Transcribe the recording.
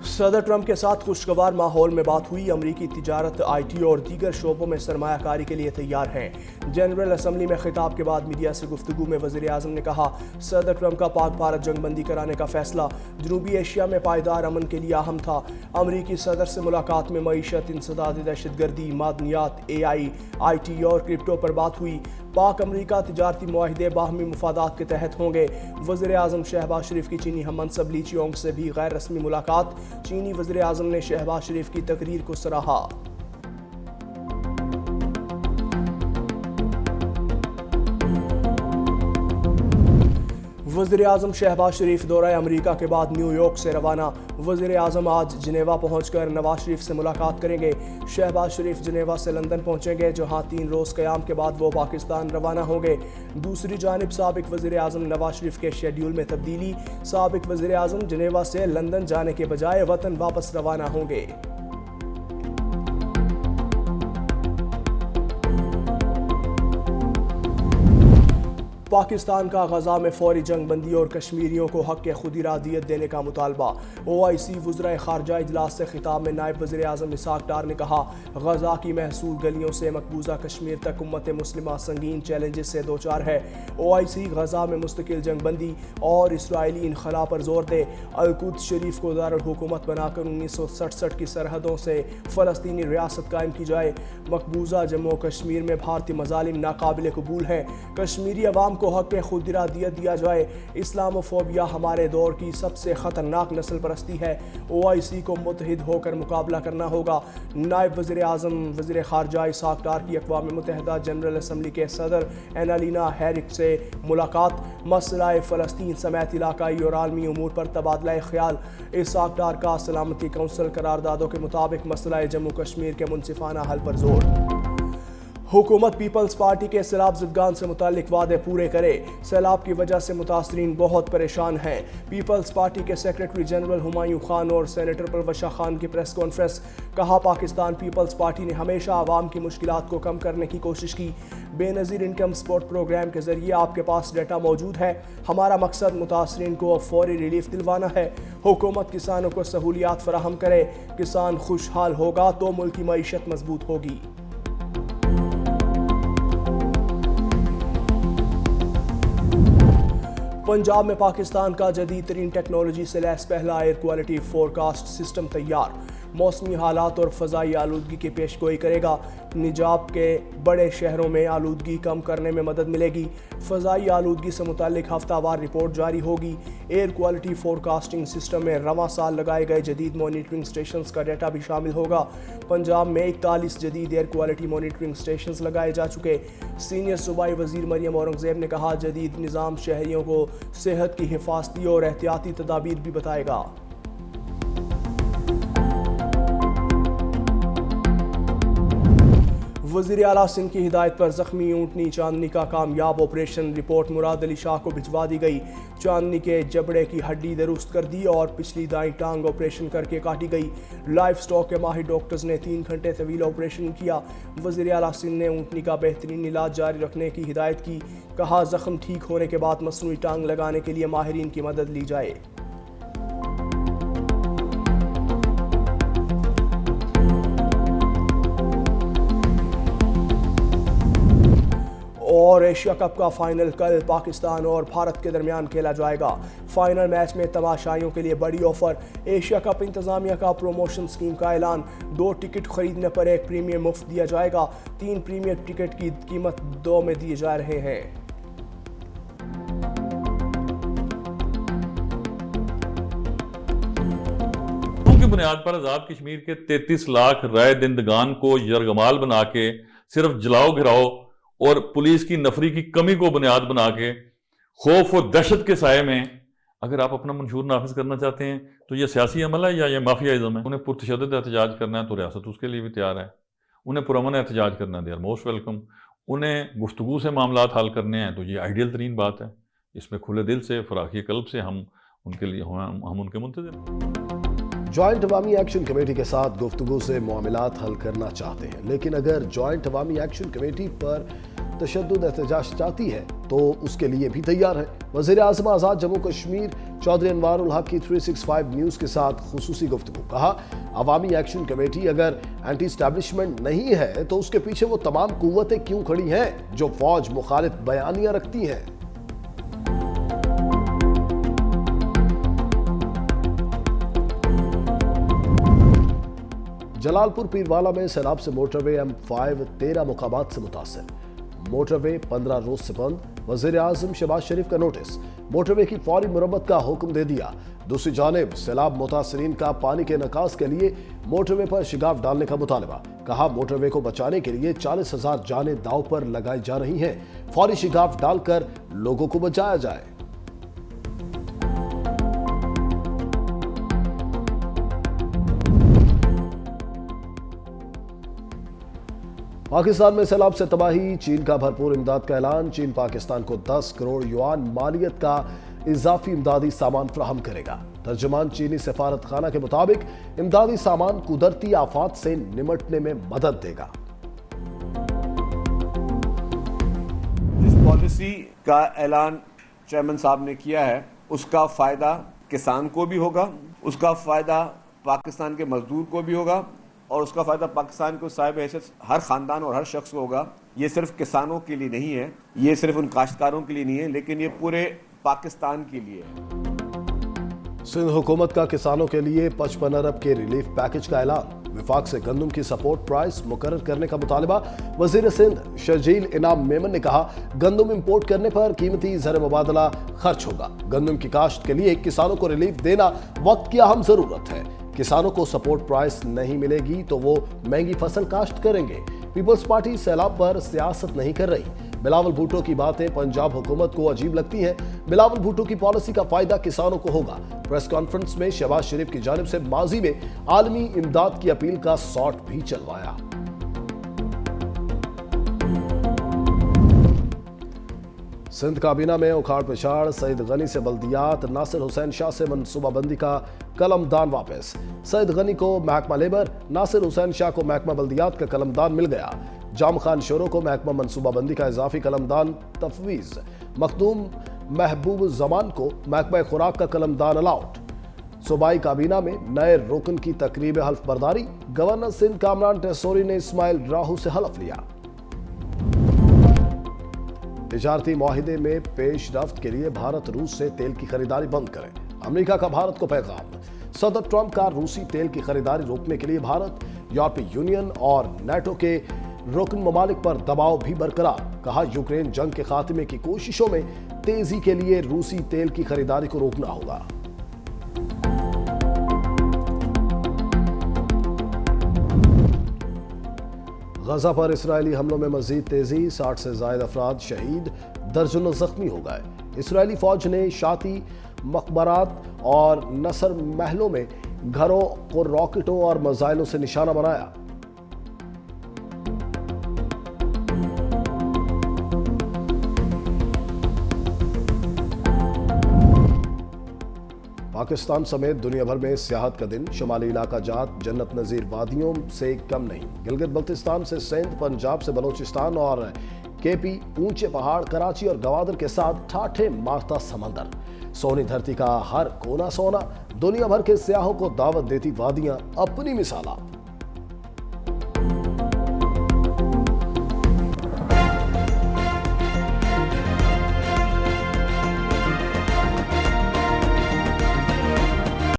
सदर ट्रंप के साथ खुशगवार माहौल में बात हुई। अमरीकी तिजारत, आईटी और दीगर शोबों में सरमायाकारी के लिए तैयार हैं। जनरल असम्बली में खिताब के बाद मीडिया से गुफ्तगू में वज़ीर आज़म ने कहा, सदर ट्रंप का पाक भारत जंगबंदी कराने का फैसला जनूबी एशिया में पायदार अमन के लिए अहम था। अमरीकी सदर से मुलाकात में मईशत, इंसदाद, दहशतगर्दी, मादनियात, AI, IT और क्रिप्टो पर बात हुई। पाक अमरीका तिजारती मुआहिदे बाहमी मुफादात के तहत होंगे। वज़ीर आज़म शहबाज शरीफ की चीनी हम मनसब ली चियोंग से भी गैर रस्मी मुलाकात। चीनी वज़ीर आज़म ने शहबाज शरीफ की तकरीर को सराहा। वज़ीर आज़म शहबाज शरीफ दौरा अमरीका के बाद न्यूयॉर्क से रवाना। वज़ीर आज़म आज जिनेवा पहुंचकर नवाज शरीफ से मुलाकात करेंगे। शहबाज शरीफ जिनेवा से लंदन पहुंचेंगे, जहां 3 रोज़ क़याम के बाद वो पाकिस्तान रवाना होंगे। दूसरी जानिब साबिक वज़ीर आज़म नवाज शरीफ के शेड्यूल में तब्दीली। साबिक वज़ीर आज़म जिनेवा से लंदन जाने के बजाय वतन वापस रवाना होंगे। पाकिस्तान का गजा में फौरी जंग बंदी और कश्मीरियों को हक़ खुद इरादियत देने का मुतालबा। OIC वज़राए ख़ारजा इजलास से खिताब में नायब वज़ीर आज़म इसहाक़ डार ने कहा, गजा की महसूल गलियों से मकबूजा कश्मीर तक उम्मत मुस्लिमा संगीन चैलेंजेस से दो चार है। OIC गजा में मुस्तकिल जंग बंदी और इसराइली इनखला पर जोर दे। अल-कुद्स शरीफ को दारुल हुकूमत बनाकर 1967 की सरहदों से फ़लस्तीनी रियासत कायम की जाए। मकबूजा जम्मू कश्मीर में भारतीय मज़ालिम नाकाबिल कबूल हैं। कश्मीरी अवाम को हक़ खुद इरादियत दिया जाए। इस्लामोफोबिया हमारे दौर की सबसे ख़तरनाक नस्ल परस्ती है। OIC को मुत्तहिद होकर मुकाबला करना होगा। नायब वज़ीर आज़म वज़ीर ख़ारजा इसहाक़ डार की अक़वाम मुत्तहिदा जनरल असम्बली के सदर एनालिना हैरिक से मुलाकात। मसला फ़लस्तीन समेत इलाकाई और आलमी उमूर पर तबादला ख़याल। इसहाक़ डार का सलामती कौंसिल करारदादों के मुताबिक मसला जम्मू कश्मीर के मुनसिफ़ाना हल पर जोर। हुकूमत पीपल्स पार्टी के सैलाब ज़दगान से मुतालिक वादे पूरे करे। सैलाब की वजह से मुतासरीन बहुत परेशान हैं। पीपल्स पार्टी के सेक्रेटरी जनरल हुमायूं खान और सेनेटर परवश खान की प्रेस कॉन्फ्रेंस। कहा, पाकिस्तान पीपल्स पार्टी ने हमेशा आवाम की मुश्किलात को कम करने की कोशिश की। बेनज़ीर इनकम सपोर्ट प्रोग्राम के ज़रिए आपके पास डाटा मौजूद है। हमारा मकसद मुतासरीन को फौरी रिलीफ दिलवाना है। हुकूमत किसानों को सहूलियात फराहम करे। किसान खुशहाल होगा तो मुल्क की मईशत मजबूत होगी। पंजाब में पाकिस्तान का जदीद तरीन टेक्नोलॉजी से लैस पहला एयर क्वालिटी फोरकास्ट सिस्टम तैयार। मौसमी हालात और फ़ज़ाई आलूदगी की पेशगोई करेगा। निजाब के बड़े शहरों में आलूदगी कम करने में मदद मिलेगी। फ़ज़ाई आलूदगी से मुतालिक हफ्तावार रिपोर्ट जारी होगी। एयर क्वालिटी फोरकास्टिंग सिस्टम में रवां साल लगाए गए जदीद मॉनिटरिंग स्टेशंस का डाटा भी शामिल होगा। पंजाब में 41 जदीद एयर क्वालिटी मॉनिटरिंग स्टेशंस लगाए जा चुके। सीनियर सूबाई वज़ीर मरियम औरंगज़ेब ने कहा, जदीद निज़ाम शहरियों को सेहत की हिफाजती और एहतियाती तदाबीर भी बताएगा। वज़ीर आला सिंध की हिदायत पर ज़ख्मी ऊँटनी चांदनी का कामयाब ऑपरेशन। रिपोर्ट मुराद अली शाह को भिजवा दी गई। चांदनी के जबड़े की हड्डी दुरुस्त कर दी और पिछली दाईं टांग ऑपरेशन करके काटी गई। लाइफ स्टॉक के माहिर डॉक्टर्स ने 3 घंटे तवील ऑपरेशन किया। वज़ीर आला सिंध ने ऊँटनी का बेहतरीन इलाज जारी रखने की हिदायत की। कहा, ज़ख्म ठीक होने के बाद मसनूई टांग लगाने के लिए माहिरीन की मदद ली जाए। और एशिया कप का फाइनल कल पाकिस्तान और भारत के दरमियान खेला जाएगा। फाइनल मैच में तमाशाइयों के लिए बड़ी ऑफर। एशिया कप इंतजामिया का प्रोमोशन स्कीम का ऐलान। 2 टिकट खरीदने पर 1 प्रीमियर मुफ्त दिया जाएगा। 3 प्रीमियर टिकट की कीमत 2 में दिए जा रहे हैं। की बुनियाद पर आजाद कश्मीर के 33 लाख राय दहिंदगान को यरगमाल बना के सिर्फ जलाओ घिराओ और पुलिस की नफरी की कमी को बुनियाद बना के खौफ और दहशत के साये में अगर आप अपना मंशूर नाफिज करना चाहते हैं तो ये सियासी अमल है या ये माफियाइज़म है। उन्हें पुरतशद्दुद एहतजाज करना है तो रियासत उसके लिए भी तैयार है। उन्हें पुरअमन एहतजाज करना है, दे आर मोस्ट वेलकम। उन्हें गुफ्तगू से मामलात हल करने हैं तो ये आइडियल तरीन बात है। इसमें खुले दिल से, फराखी कल्ब से हम उनके लिए हम उनके मुंतज़िर। जॉइंट अवामी एक्शन कमेटी के साथ गुफ्तगू से मामलात हल करना चाहते हैं, लेकिन अगर जॉइंट अवामी एक्शन कमेटी पर तशद्दुद एहतजाज चाहती है तो उसके लिए भी तैयार है। वज़ीर आज़म आज़ाद जम्मू कश्मीर चौधरी अनवारुल हक की 365 न्यूज़ के साथ खुसूसी गुफ्तगू। कहा, अवामी एक्शन कमेटी अगर एंटी एस्टैब्लिशमेंट नहीं है तो उसके पीछे वो तमाम कुव्वतें क्यों खड़ी हैं जो फौज मुखालिफ बयानियां रखती हैं। जलालपुर पीरवाला में सैलाब से मोटरवे M5 13 मुकामात से मुतासर। मोटरवे 15 रोज से बंद। वज़ीर आज़म शहबाज शरीफ का नोटिस, मोटरवे की फौरी मुरम्मत का हुक्म दे दिया। दूसरी जानिब सैलाब मुतासरीन का पानी के निकास के लिए मोटरवे पर शिगाफ डालने का मुतालबा। कहा, मोटरवे को बचाने के लिए 40,000 जानें दांव पर लगाई जा रही हैं। फौरी शिगाफ डालकर लोगों को बचाया जाए। पाकिस्तान में सैलाब से तबाही, चीन का भरपूर इमदाद का ऐलान। चीन पाकिस्तान को 10 करोड़ युआन मालियत का इजाफी इमदादी सामान फराहम करेगा। तर्जुमान चीनी सफारत खाना के मुताबिक इमदादी सामान कुदरती आफात से निमटने में मदद देगा। जिस पॉलिसी का ऐलान चेयरमैन साहब ने किया है उसका फायदा किसान को भी होगा, उसका फायदा पाकिस्तान के मजदूर को भी होगा और उसका फायदा पाकिस्तान को साहिब हैसियत हर खानदान और हर शख्स को होगा। ये सिर्फ किसानों के लिए नहीं है, ये सिर्फ उन काश्तकारों के लिए नहीं है, लेकिन ये पूरे पाकिस्तान के लिए है। सिंध हुकूमत का किसानों के लिए 55 अरब के रिलीफ पैकेज का ऐलान। विफाक से गंदम की सपोर्ट प्राइस मुकर्रर करने का मुतालबा। वजीर सिंध शर्जील इनाम मेमन ने कहा, गंदम इंपोर्ट करने पर कीमती ज़र मुबादला खर्च होगा। गंदम की काश्त के लिए किसानों को रिलीफ देना वक्त की अहम जरूरत है। किसानों को सपोर्ट प्राइस नहीं मिलेगी तो वो महंगी फसल काश्त करेंगे। पीपल्स पार्टी सैलाब पर सियासत नहीं कर रही। बिलावल भुट्टो की बातें पंजाब हुकूमत को अजीब लगती हैं। बिलावल भुट्टो की पॉलिसी का फायदा किसानों को होगा। प्रेस कॉन्फ्रेंस में शहबाज शरीफ की जानिब से माजी में आलमी इमदाद की अपील का शॉट भी चलवाया। सिंध काबीना में उखाड़ पिछाड़, सईद गनी से बल्दियात, नासिर हुसैन शाह से मनसूबाबंदी का कलमदान वापस। सईद गनी को महकमा लेबर, नासिर हुसैन शाह को महकमा बल्दियात का कलमदान मिल गया। जाम खान शोरो को महकमा मनसूबाबंदी का इजाफी कलमदान तफवीज। मखदूम महबूब जमान को महकमा खुराक का कलमदान अलाउट। सूबाई काबीना में नए रुकन की तकरीब हल्फ बर्दारी। गवर्नर सिंध कामरान टेसोरी ने इस्माइल राहू से हलफ लिया। तिजारती मुआहिदे में पेशरफ्त के लिए भारत रूस से तेल की खरीदारी बंद करें। अमेरिका का भारत को पैगाम। सदर ट्रंप का रूसी तेल की खरीदारी रोकने के लिए भारत, यूरोपीय यूनियन और नेटो के रुकन ममालिक पर दबाव भी बरकरार। कहा, यूक्रेन जंग के खात्मे की कोशिशों में तेजी के लिए रूसी तेल की खरीदारी को रोकना होगा। गजा पर इसराइली हमलों में मजीद तेजी, 60 से ज्यादा अफराद शहीद, दर्जनों जख्मी हो गए। इसराइली फौज ने शाती मकबरात और नसर महलों में घरों को रॉकेटों और मिसाइलों से निशाना बनाया। पाकिस्तान समेत दुनिया भर में सियाहत का दिन। शुमाली इलाका जात जन्नत नजीर वादियों से कम नहीं। गिलगित बल्तिस्तान से सिंध, पंजाब से बलोचिस्तान और केपी, ऊंचे पहाड़, कराची और गवादर के साथ ठाठे मारता समंदर। सोनी धरती का हर कोना सोना। दुनिया भर के सियाहों को दावत देती वादियां अपनी मिसाल।